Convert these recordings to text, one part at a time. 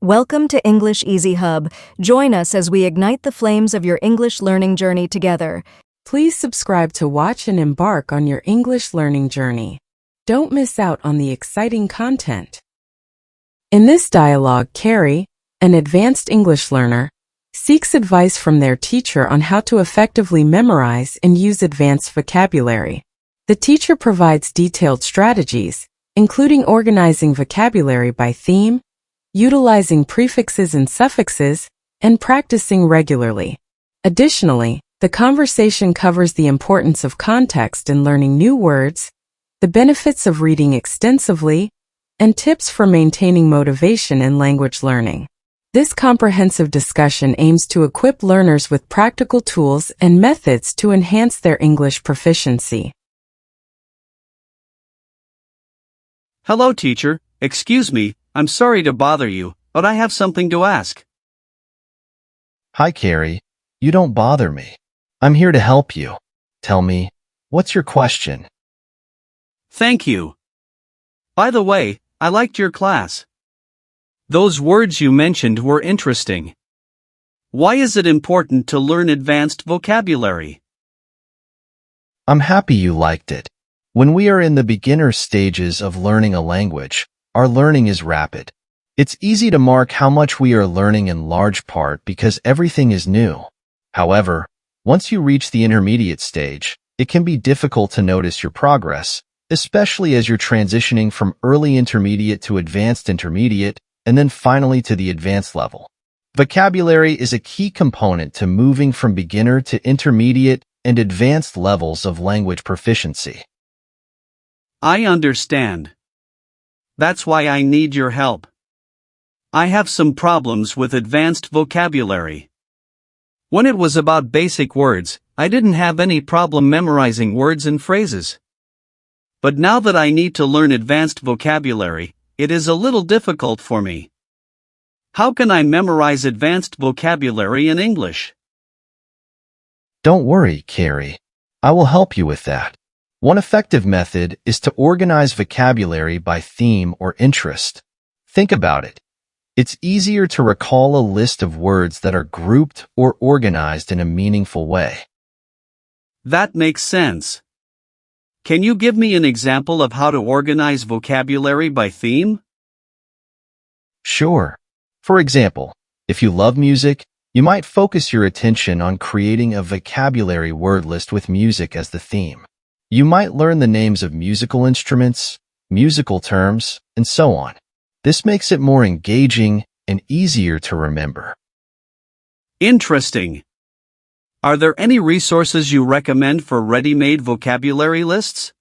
Welcome to English Easy Hub. Join us as we ignite the flames of your English learning journey together. Please subscribe to watch and embark on your English learning journey. Don't miss out on the exciting content. In this dialogue, Kery, an advanced English learner, seeks advice from their teacher on how to effectively memorize and use advanced vocabulary. The teacher provides detailed strategies, including organizing vocabulary by theme, utilizing prefixes and suffixes, and practicing regularly. Additionally, the conversation covers the importance of context in learning new words, the benefits of reading extensively, and tips for maintaining motivation in language learning. This comprehensive discussion aims to equip learners with practical tools and methods to enhance their English proficiency. Hello, teacher. Excuse me, I'm sorry to bother you, but I have something to ask. Hi, Kery. You don't bother me. I'm here to help you. Tell me, what's your question? Thank you. By the way, I liked your class. Those words you mentioned were interesting. Why is it important to learn advanced vocabulary? I'm happy you liked it. When we are in the beginner stages of learning a language, our learning is rapid. It's easy to mark how much we are learning in large part because everything is new. However, once you reach the intermediate stage, it can be difficult to notice your progress, especially as you're transitioning from early intermediate to advanced intermediate, and then finally to the advanced level. Vocabulary is a key component to moving from beginner to intermediate and advanced levels of language proficiency. I understand. That's why I need your help. I have some problems with advanced vocabulary. When it was about basic words, I didn't have any problem memorizing words and phrases. But now that I need to learn advanced vocabulary, it is a little difficult for me. How can I memorize advanced vocabulary in English? Don't worry, Kery. I will help you with that. One effective method is to organize vocabulary by theme or interest. Think about it. It's easier to recall a list of words that are grouped or organized in a meaningful way. That makes sense. Can you give me an example of how to organize vocabulary by theme? Sure. For example, if you love music, you might focus your attention on creating a vocabulary word list with music as the theme. You might learn the names of musical instruments, musical terms, and so on. This makes it more engaging and easier to remember. Interesting. Are there any resources you recommend for ready-made vocabulary lists?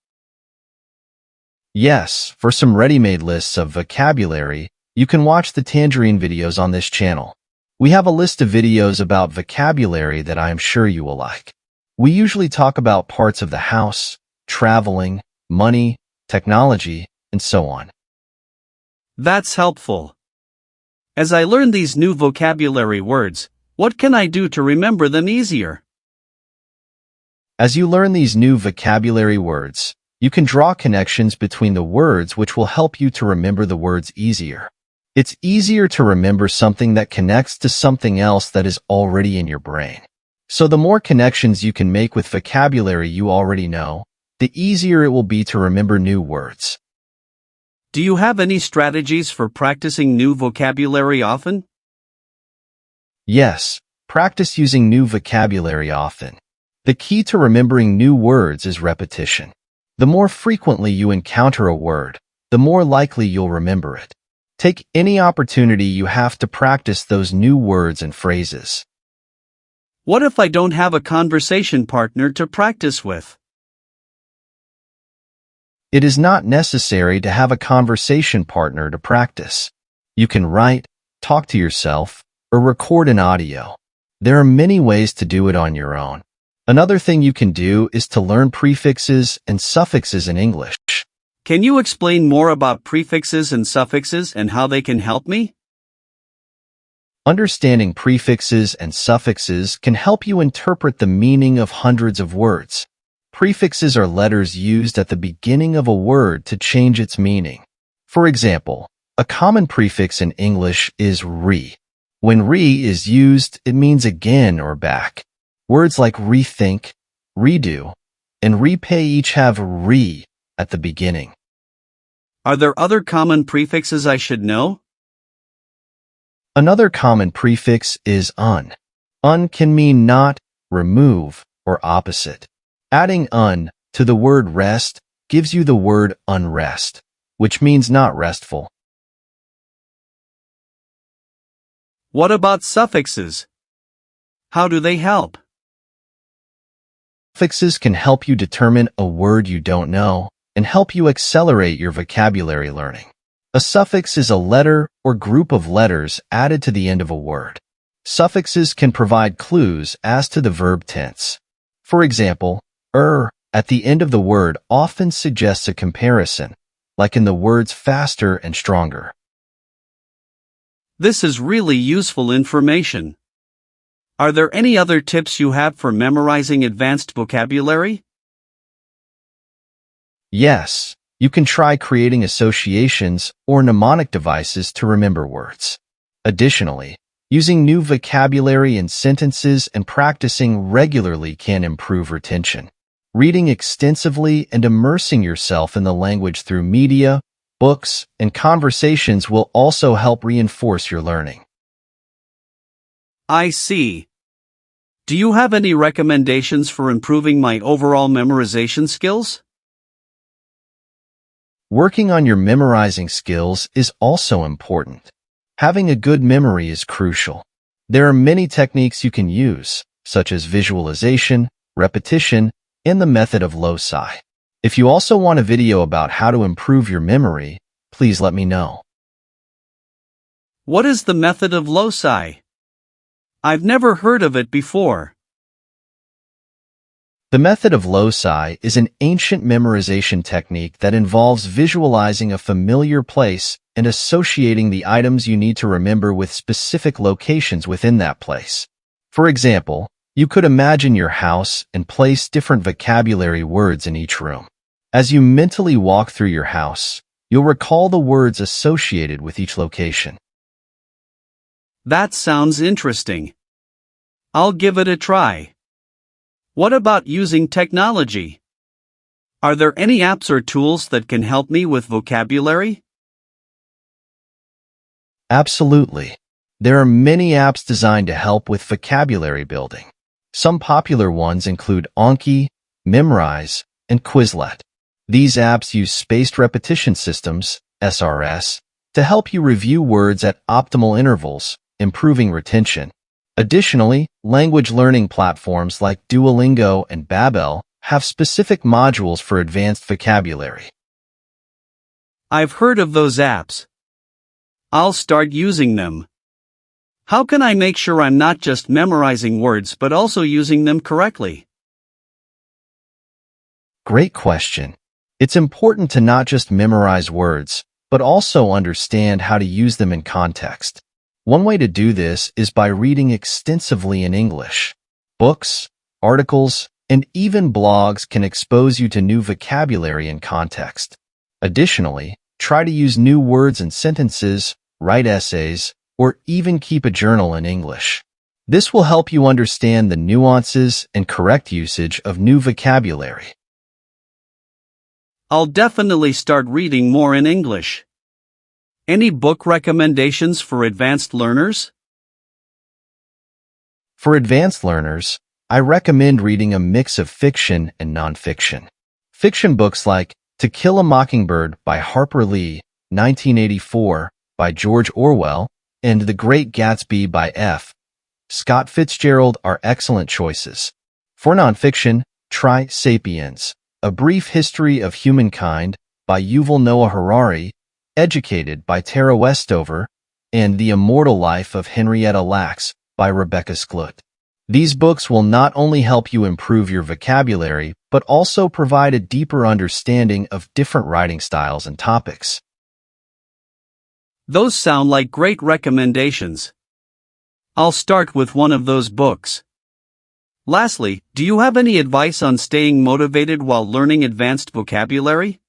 Yes, for some ready-made lists of vocabulary, you can watch the Tangerine videos on this channel. We have a list of videos about vocabulary that I am sure you will like. We usually talk about parts of the house, traveling, money, technology, and so on. That's helpful. As I learn these new vocabulary words, what can I do to remember them easier? As you learn these new vocabulary words, you can draw connections between the words which will help you to remember the words easier. It's easier to remember something that connects to something else that is already in your brain. So the more connections you can make with vocabulary you already know, the easier it will be to remember new words. Do you have any strategies for practicing new vocabulary often? Yes, practice using new vocabulary often. The key to remembering new words is repetition. The more frequently you encounter a word, the more likely you'll remember it. Take any opportunity you have to practice those new words and phrases. What if I don't have a conversation partner to practice with? It is not necessary to have a conversation partner to practice. You can write, talk to yourself, or record an audio. There are many ways to do it on your own. Another thing you can do is to learn prefixes and suffixes in English. Can you explain more about prefixes and suffixes and how they can help me? Understanding prefixes and suffixes can help you interpret the meaning of hundreds of words. Prefixes are letters used at the beginning of a word to change its meaning. For example, A common prefix in English is re. When re is used, it means again or back. Words like rethink, redo, and repay each have re at the beginning. Are there other common prefixes I should know? Another common prefix is un. Un can mean not, remove, or opposite. Adding un to the word rest gives you the word unrest, which means not restful. What about suffixes? How do they help? Suffixes can help you determine a word you don't know and help you accelerate your vocabulary learning. A suffix is a letter or group of letters added to the end of a word. Suffixes can provide clues as to the verb tense. For example, at the end of the word often suggests a comparison, like in the words faster and stronger. This is really useful information. Are there any other tips you have for memorizing advanced vocabulary? Yes, you can try creating associations or mnemonic devices to remember words. Additionally, using new vocabulary in sentences and practicing regularly can improve retention. Reading extensively and immersing yourself in the language through media, books, and conversations will also help reinforce your learning. I see. Do you have any recommendations for improving my overall memorization skills? Working on your memorizing skills is also important. Having a good memory is crucial. There are many techniques you can use, such as visualization, repetition, and the method of loci. If you also want a video about how to improve your memory, please let me know. What is the method of loci? I've never heard of it before. The method of loci is an ancient memorization technique that involves visualizing a familiar place and associating the items you need to remember with specific locations within that place. For example, you could imagine your house and place different vocabulary words in each room. As you mentally walk through your house, you'll recall the words associated with each location. That sounds interesting. I'll give it a try. What about using technology? Are there any apps or tools that can help me with vocabulary? Absolutely. There are many apps designed to help with vocabulary building. Some popular ones include Anki, Memrise, and Quizlet. These apps use spaced repetition systems, SRS, to help you review words at optimal intervals, improving retention. Additionally, language learning platforms like Duolingo and Babbel have specific modules for advanced vocabulary. I've heard of those apps. I'll start using them. How can I make sure I'm not just memorizing words but also using them correctly? Great question. It's important to not just memorize words, but also understand how to use them in context. One way to do this is by reading extensively in English. Books, articles, and even blogs can expose you to new vocabulary and context. Additionally, try to use new words and sentences, write essays, or even keep a journal in English. This will help you understand the nuances and correct usage of new vocabulary. I'll definitely start reading more in English. Any book recommendations for advanced learners? For advanced learners, I recommend reading a mix of fiction and nonfiction. Fiction books like To Kill a Mockingbird by Harper Lee, 1984 by George Orwell, and The Great Gatsby by F. Scott Fitzgerald are excellent choices. For nonfiction, try Sapiens, A Brief History of Humankind by Yuval Noah Harari, Educated by Tara Westover, and The Immortal Life of Henrietta Lacks by Rebecca Skloot. These books will not only help you improve your vocabulary, but also provide a deeper understanding of different writing styles and topics. Those sound like great recommendations. I'll start with one of those books. Lastly, do you have any advice on staying motivated while learning advanced vocabulary?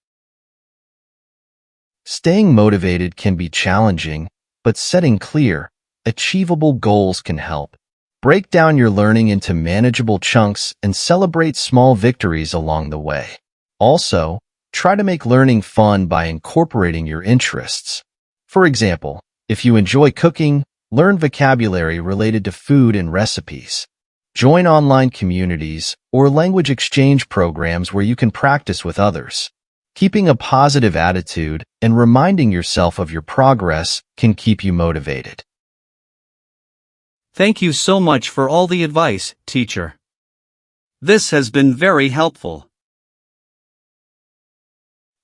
Staying motivated can be challenging, but setting clear, achievable goals can help. Break down your learning into manageable chunks and celebrate small victories along the way. Also, try to make learning fun by incorporating your interests. For example, if you enjoy cooking, learn vocabulary related to food and recipes. Join online communities or language exchange programs where you can practice with others. Keeping a positive attitude and reminding yourself of your progress can keep you motivated. Thank you so much for all the advice, teacher. This has been very helpful.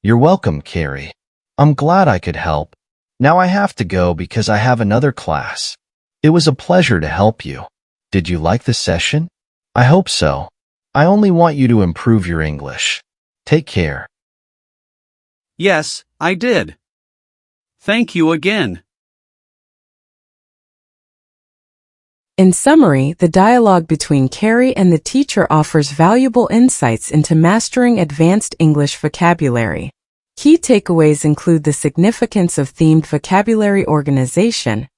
You're welcome, Kery. I'm glad I could help. Now I have to go because I have another class. It was a pleasure to help you. Did you like the session? I hope so. I only want you to improve your English. Take care. Yes, I did. Thank you again. In summary, the dialogue between Kery and the teacher offers valuable insights into mastering advanced English vocabulary. Key takeaways include the significance of themed vocabulary organization,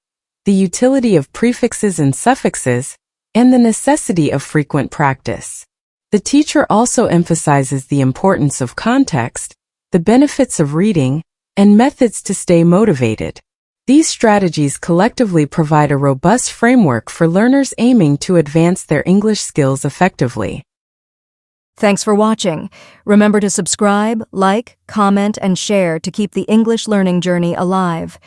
the utility of prefixes and suffixes, and the necessity of frequent practice. The teacher also emphasizes the importance of context, the benefits of reading, and methods to stay motivated. These strategies collectively provide a robust framework for learners aiming to advance their English skills effectively. Thanks for watching. Remember to subscribe, like, comment, and share to keep the English learning journey alive.